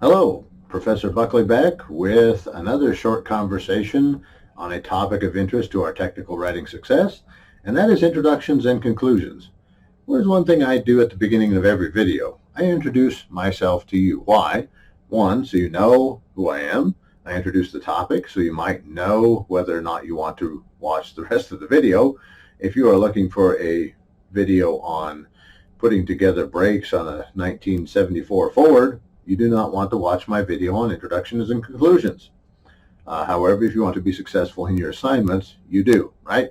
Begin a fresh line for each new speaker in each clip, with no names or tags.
Hello, Professor Buckley back with another short conversation on a topic of interest to our technical writing success, and that is introductions and conclusions. There's one thing I do at the beginning of every video. I introduce myself to you. Why? One, so you know who I am. I introduce the topic so you might know whether or not you want to watch the rest of the video. If you are looking for a video on putting together brakes on a 1974 Ford, you do not want to watch my video on introductions and conclusions. However, if you want to be successful in your assignments, you do, right?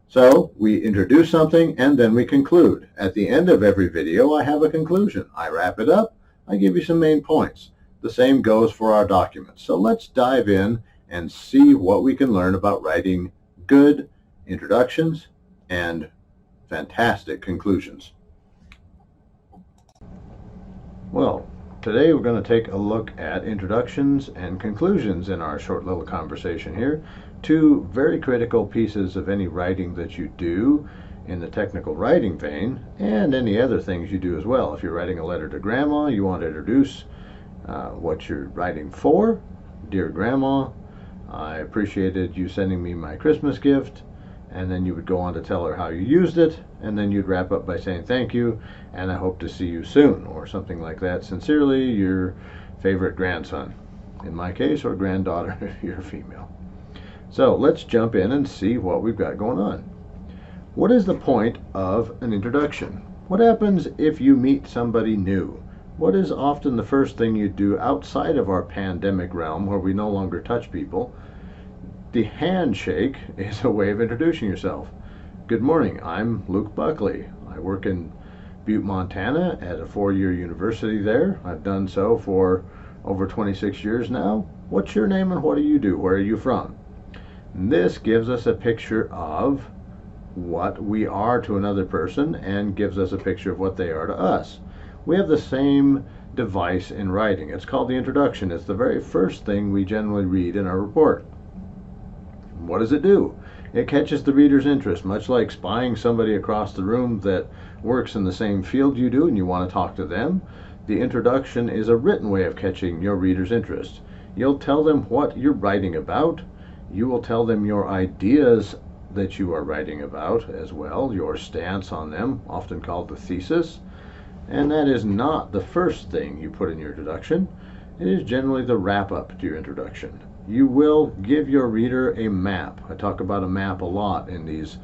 So we introduce something and then we conclude. At the end of every video, I have a conclusion. I wrap it up. I give you some main points. The same goes for our documents. So let's dive in and see what we can learn about writing good introductions and fantastic conclusions. Well, today we're going to take a look at introductions and conclusions in our short little conversation here. Two very critical pieces of any writing that you do in the technical writing vein, and any other things you do as well. If you're writing a letter to grandma, you want to introduce what you're writing for. Dear Grandma, I appreciated you sending me my Christmas gift. And then you would go on to tell her how you used it, and then you'd wrap up by saying thank you, and I hope to see you soon, or something like that. Sincerely, your favorite grandson, in my case, or granddaughter if you're female. So let's jump in and see what we've got going on. What is the point of an introduction? What happens if you meet somebody new? What is often the first thing you do outside of our pandemic realm where we no longer touch people? The handshake is a way of introducing yourself. Good morning, I'm Luke Buckley. I work in Butte, Montana at a 4-year university there. I've done so for over 26 years now. What's your name and what do you do? Where are you from? And this gives us a picture of what we are to another person and gives us a picture of what they are to us. We have the same device in writing. It's called the introduction. It's the very first thing we generally read in our report. What does it do? It catches the reader's interest, much like spying somebody across the room that works in the same field you do and you want to talk to them. The introduction is a written way of catching your reader's interest. You'll tell them what you're writing about. You will tell them your ideas that you are writing about as well, your stance on them, often called the thesis. And that is not the first thing you put in your introduction. It is generally the wrap-up to your introduction. You will give your reader a map. I talk about a map a lot in these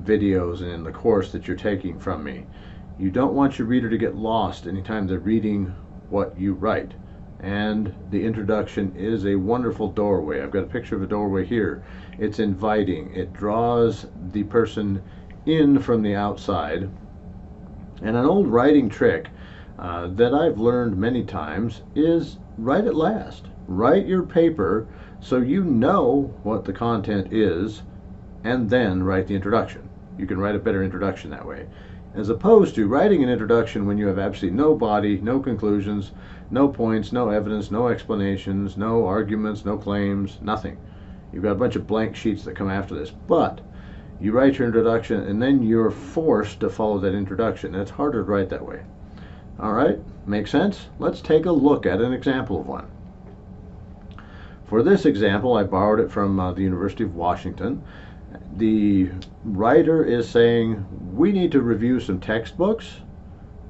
videos and in the course that you're taking from me. You don't want your reader to get lost anytime they're reading what you write. And the introduction is a wonderful doorway. I've got a picture of a doorway here. It's inviting. It draws the person in from the outside. And an old writing trick that I've learned many times is write it last. Write your paper so you know what the content is, and then write the introduction. You can write a better introduction that way, as opposed to writing an introduction when you have absolutely no body, no conclusions, no points, no evidence, no explanations, no arguments, no claims, nothing. You've got a bunch of blank sheets that come after this, but you write your introduction and then you're forced to follow that introduction. It's harder to write that way. All right, make sense? Let's take a look at an example of one. For this example, I borrowed it from the University of Washington. The writer is saying, we need to review some textbooks,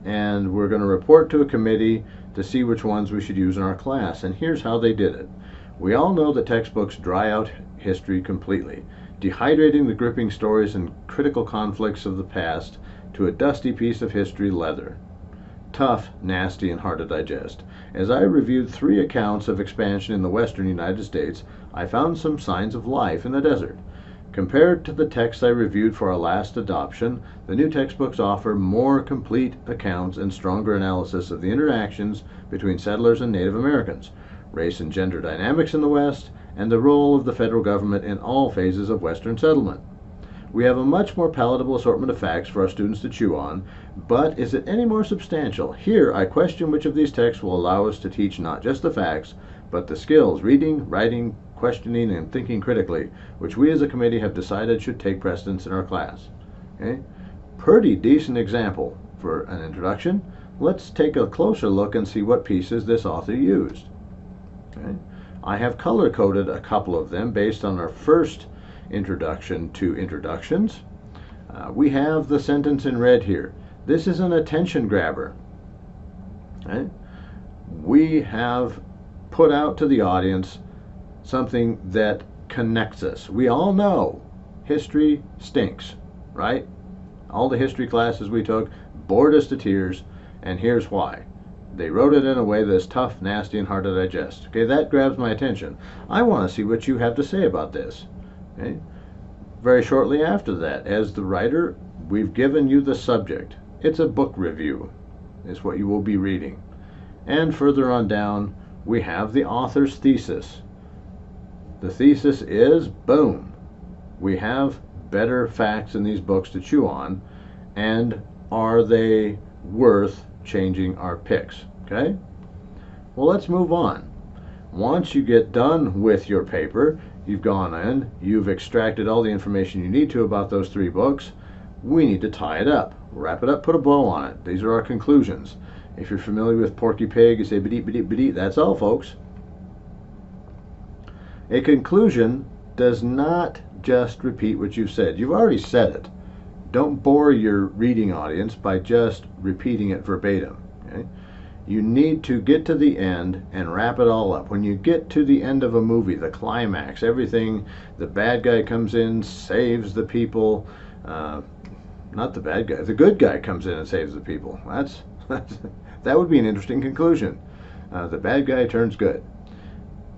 and we're going to report to a committee to see which ones we should use in our class. And here's how they did it. We all know that textbooks dry out history completely, dehydrating the gripping stories and critical conflicts of the past to a dusty piece of history leather. Tough, nasty, and hard to digest. As I reviewed 3 accounts of expansion in the western United States, I found some signs of life in the desert. Compared to the texts I reviewed for our last adoption, the new textbooks offer more complete accounts and stronger analysis of the interactions between settlers and Native Americans, race and gender dynamics in the West, and the role of the federal government in all phases of Western settlement. We have a much more palatable assortment of facts for our students to chew on, but is it any more substantial? Here, I question which of these texts will allow us to teach not just the facts, but the skills, reading, writing, questioning, and thinking critically, which we as a committee have decided should take precedence in our class. Okay? Pretty decent example for an introduction. let's take a closer look and see what pieces this author used. Okay. I have color-coded a couple of them based on our first introduction to introductions. We have the sentence in red here. This is an attention grabber. Okay. We have put out to the audience something that connects us. We all know history stinks, right? All the history classes we took bored us to tears, and here's why. They wrote it in a way that's tough, nasty, and hard to digest. Okay, that grabs my attention. I want to see what you have to say about this. Okay? Very shortly after that, as the writer, we've given you the subject. It's a book review, is what you will be reading. And further on down, we have the author's thesis. The thesis is, boom, we have better facts in these books to chew on, and are they worth changing our picks? Okay? Well, let's move on. Once you get done with your paper, you've gone in, you've extracted all the information you need to about those 3 books, we need to tie it up. Wrap it up, put a bow on it. These are our conclusions. If you're familiar with Porky Pig, you say ba-deet, ba-deet, ba-deet. That's all, folks. A conclusion does not just repeat what you've said. You've already said it. Don't bore your reading audience by just repeating it verbatim. Okay? You need to get to the end and wrap it all up. When you get to the end of a movie, the climax, everything, the bad guy comes in, saves the people. Not the bad guy, the good guy comes in and saves the people. That would be an interesting conclusion. The bad guy turns good.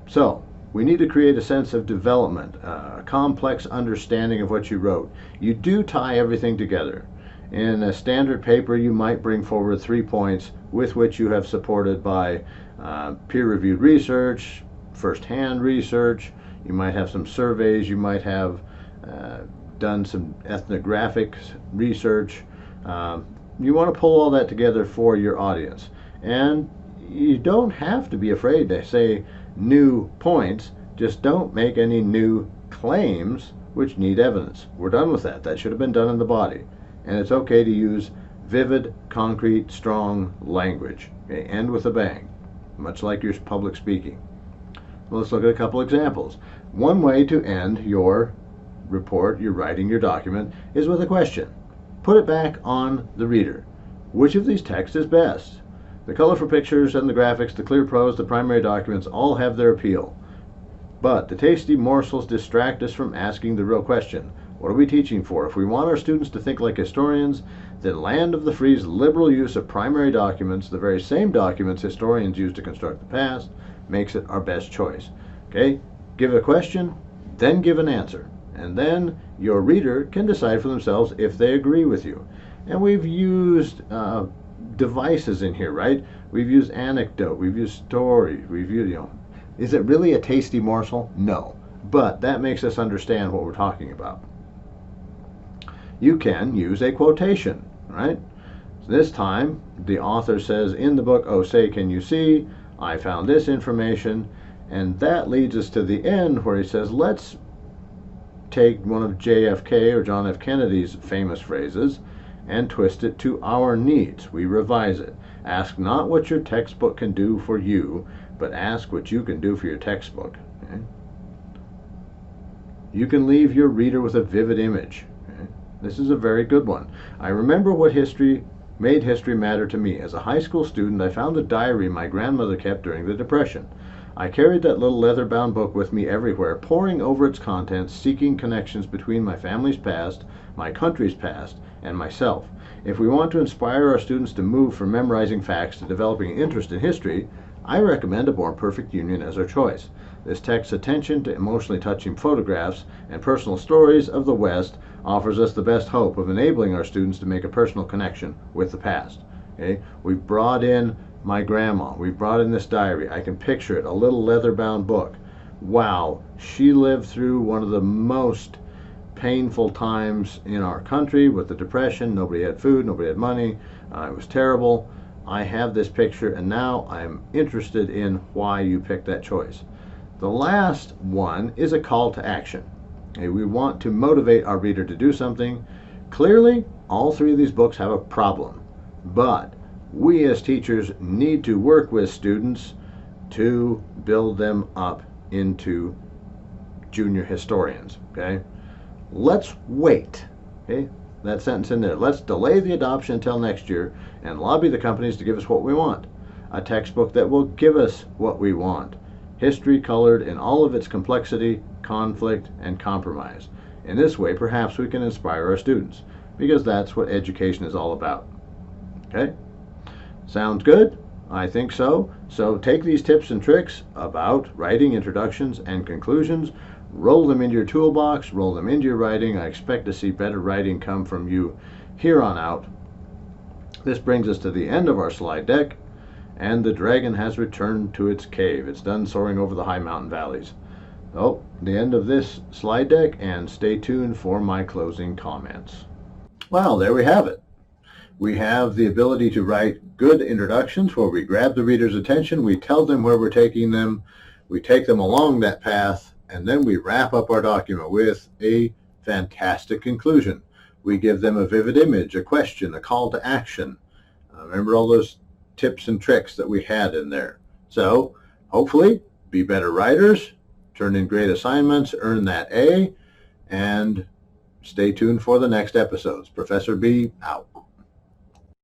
So, we need to create a sense of development, a complex understanding of what you wrote. You do tie everything together. In a standard paper, you might bring forward 3 points with which you have supported by peer-reviewed research, first-hand research. You might have some surveys. You might have done some ethnographic research. You want to pull all that together for your audience. And you don't have to be afraid to say new points. Just don't make any new claims which need evidence. We're done with that. That should have been done in the body. And it's okay to use vivid, concrete, strong language. Okay? End with a bang, much like your public speaking. Well, let's look at a couple examples. One way to end your report, your writing, your document, is with a question. Put it back on the reader. Which of these texts is best? The colorful pictures and the graphics, the clear prose, the primary documents all have their appeal. But the tasty morsels distract us from asking the real question. What are we teaching for? If we want our students to think like historians, then Land of the Free's liberal use of primary documents, the very same documents historians use to construct the past, makes it our best choice. Okay? Give a question, then give an answer. And then your reader can decide for themselves if they agree with you. And we've used devices in here, right? We've used anecdote, we've used story, we've used, is it really a tasty morsel? No. But that makes us understand what we're talking about. You can use a quotation, right? So this time, the author says in the book, oh, say, can you see? I found this information. And that leads us to the end where he says, let's take one of JFK or John F. Kennedy's famous phrases and twist it to our needs. We revise it. Ask not what your textbook can do for you, but ask what you can do for your textbook. Okay? You can leave your reader with a vivid image. Okay? This is a very good one. I remember what made history matter to me. As a high school student, I found a diary my grandmother kept during the Depression. I carried that little leather-bound book with me everywhere, poring over its contents, seeking connections between my family's past, my country's past, and myself. If we want to inspire our students to move from memorizing facts to developing an interest in history, I recommend A More Perfect Union as our choice. This text's attention to emotionally touching photographs and personal stories of the West offers us the best hope of enabling our students to make a personal connection with the past. Okay? We've brought in my grandma. We've brought in this diary. I can picture it, a little leather-bound book. Wow, she lived through one of the most painful times in our country with the Depression. Nobody had food, nobody had money. It was terrible. I have this picture, and now I'm interested in why you picked that choice. The last one is a call to action. Okay, we want to motivate our reader to do something. Clearly, all 3 of these books have a problem, but we as teachers need to work with students to build them up into junior historians. Okay, let's wait. Okay, that sentence in there. Let's delay the adoption until next year and lobby the companies to give us what we want. A textbook that will give us what we want. History colored in all of its complexity, conflict, and compromise. In this way, perhaps we can inspire our students, because that's what education is all about. Okay? Sounds good? I think so. So take these tips and tricks about writing introductions and conclusions, roll them into your toolbox, roll them into your writing. I expect to see better writing come from you here on out. This brings us to the end of our slide deck, and the dragon has returned to its cave. It's done soaring over the high mountain valleys. So, the end of this slide deck, and stay tuned for my closing comments. Well, there we have it. We have the ability to write good introductions where we grab the reader's attention, we tell them where we're taking them, we take them along that path, and then we wrap up our document with a fantastic conclusion. We give them a vivid image, a question, a call to action. Remember all those tips and tricks that we had in there. So, hopefully, be better writers, turn in great assignments, earn that A, and stay tuned for the next episodes. Professor B, out.